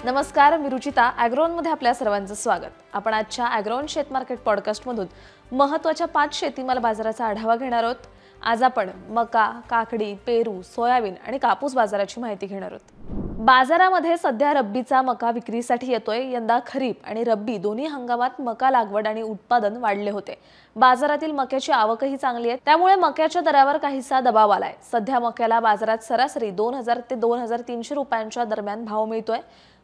नमस्कार, मी रुचिता. ॲग्रोनमध्ये आपल्या सर्वांचं स्वागत. आपण आजच्या ॲग्रोन शेत मार्केट पॉडकास्टमधून महत्त्वाच्या 5 शेतीमाल बाजाराचा आढावा घेणार आहोत. आज आपण मका, काकडी, पेरू, सोयाबीन आणि कापूस बाजाराची माहिती घेणार आहोत. बाजारामध्ये सध्या रब्बीचा मका विक्रीसाठी येतोय. यंदा खरीप आणि रब्बी दोन्ही हंगामात मका लागवड आणि उत्पादन वाढले होते. बाजारातील मक्याची आवकही चांगली आहे, त्यामुळे मक्याच्या दरावर काहीसा दबाव आलाय. सध्या मक्याला बाजारात सरासरी 2000 ते 2300 रुपयांच्या दरम्यान भाव मिळतोय.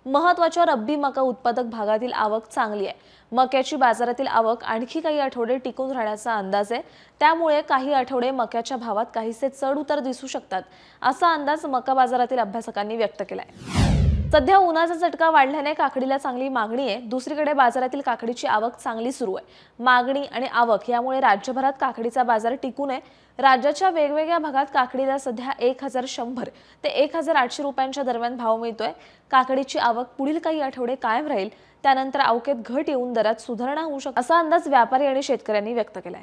महत्त्वाच्या रब्बी मका उत्पादक भागातील आवक चांगली आहे. मक्याची बाजारातील आवक आणखी काही आठवडे टिकून राहण्याचा अंदाज आहे, त्यामुळे काही आठवडे मक्याच्या भावात काहीसे चढ उतार दिसू शकतात, असा अंदाज मका बाजारातील अभ्यासकांनी व्यक्त केलाय. सध्या उन्हाचा झटका वाढल्याने काकडीला चांगली मागणी आहे. दुसरीकडे बाजारातील काकडीची आवक चांगली सुरू आहे. मागणी आणि आवक यामुळे राज्यभरात काकडीचा बाजार टिकून आहे. राज्याच्या वेगवेगळ्या भागात काकडीला सध्या 1100 ते 1800 रुपयांच्या दरम्यान भाव मिळतोय. काकडीची आवक पुढील काही आठवडे कायम राहील, त्यानंतर आवकेत घट येऊन दरात सुधारणा होऊ शकते, असा अंदाज व्यापारी आणि शेतकऱ्यांनी व्यक्त केलाय.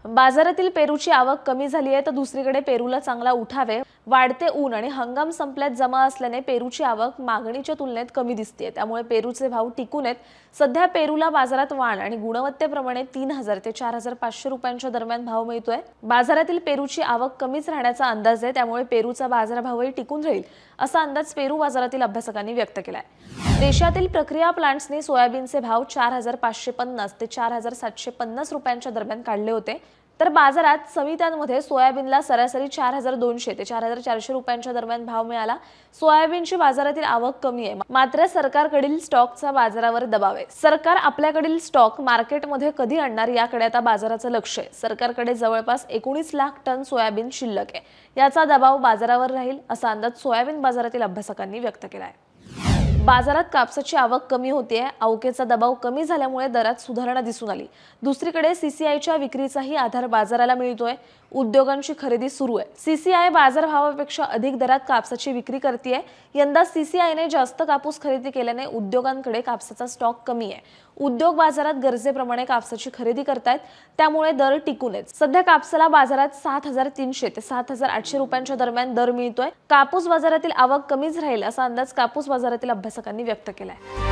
बाजारातील पेरूची आवक कमी झाली आहे, तर दुसरीकडे पेरूला चांगला उठाव आहे. वाढते ऊन आणि हंगाम संपल्यात जमा असल्याने पेरूची आवक मागणीच्या तुलनेत कमी दिसते, त्यामुळे पेरूचे भाव टिकून आहेत. सध्या पेरूला बाजारात वाण आणि गुणवत्तेप्रमाणे 3000 ते 4500 रुपयांच्या दरम्यान भाव मिळतोय. बाजारातील पेरूची आवक कमीच राहण्याचा अंदाज आहे, त्यामुळे पेरूचा बाजारभावही टिकून राहील, असा अंदाज पेरू बाजारातील अभ्यासकांनी व्यक्त केलाय. देशातील प्रक्रिया प्लांट्सनी सोयाबीनचे भाव 4550 ते 4750 रुपयांच्या दरम्यान काढले होते, तर बाजारात समित्यांमध्ये सोयाबीनला सरासरी 4200 ते 4400 रुपयांच्या दरम्यान भाव मिळाला. सोयाबीनची बाजारातील आवक कमी आहे, मात्र सरकारकडील स्टॉकचा बाजारावर दबाव आहे. सरकार आपल्याकडील स्टॉक मार्केटमध्ये कधी आणणार याकडे आता बाजाराचं लक्ष आहे. सरकारकडे जवळपास 19 लाख टन सोयाबीन शिल्लक आहे. याचा दबाव बाजारावर राहील, असा अंदाज सोयाबीन बाजारातील अभ्यासकांनी व्यक्त केला आहे. बाजारात कापसाची आवक कमी होतीये. आवकेचा दबाव कमी झाल्यामुळे दरात सुधारणा दिसून आली. दुसरीकडे सीसीआयच्या विक्रीचाही आधार बाजाराला मिळतोय. उद्योगांची खरेदी सुरू आहे. सीसीआय बाजारभावापेक्षा अधिक दरात कापसाची विक्री करतेय. यंदा सीसीआयने जास्त कापूस खरेदी केल्याने उद्योगांकडे कापसाचा स्टॉक कमी आहे. उद्योग बाजारात गरजेप्रमाणे कापसाची खरेदी करतायत, त्यामुळे दर टिकून आहेत. सध्या कापसाला बाजारात 7300 ते 7800 रुपयांच्या दरम्यान दर मिळतोय. कापूस बाजारातील आवक कमीच राहील, असा अंदाज कापूस बाजारातील अभ्यासकांनी व्यक्त केलाय.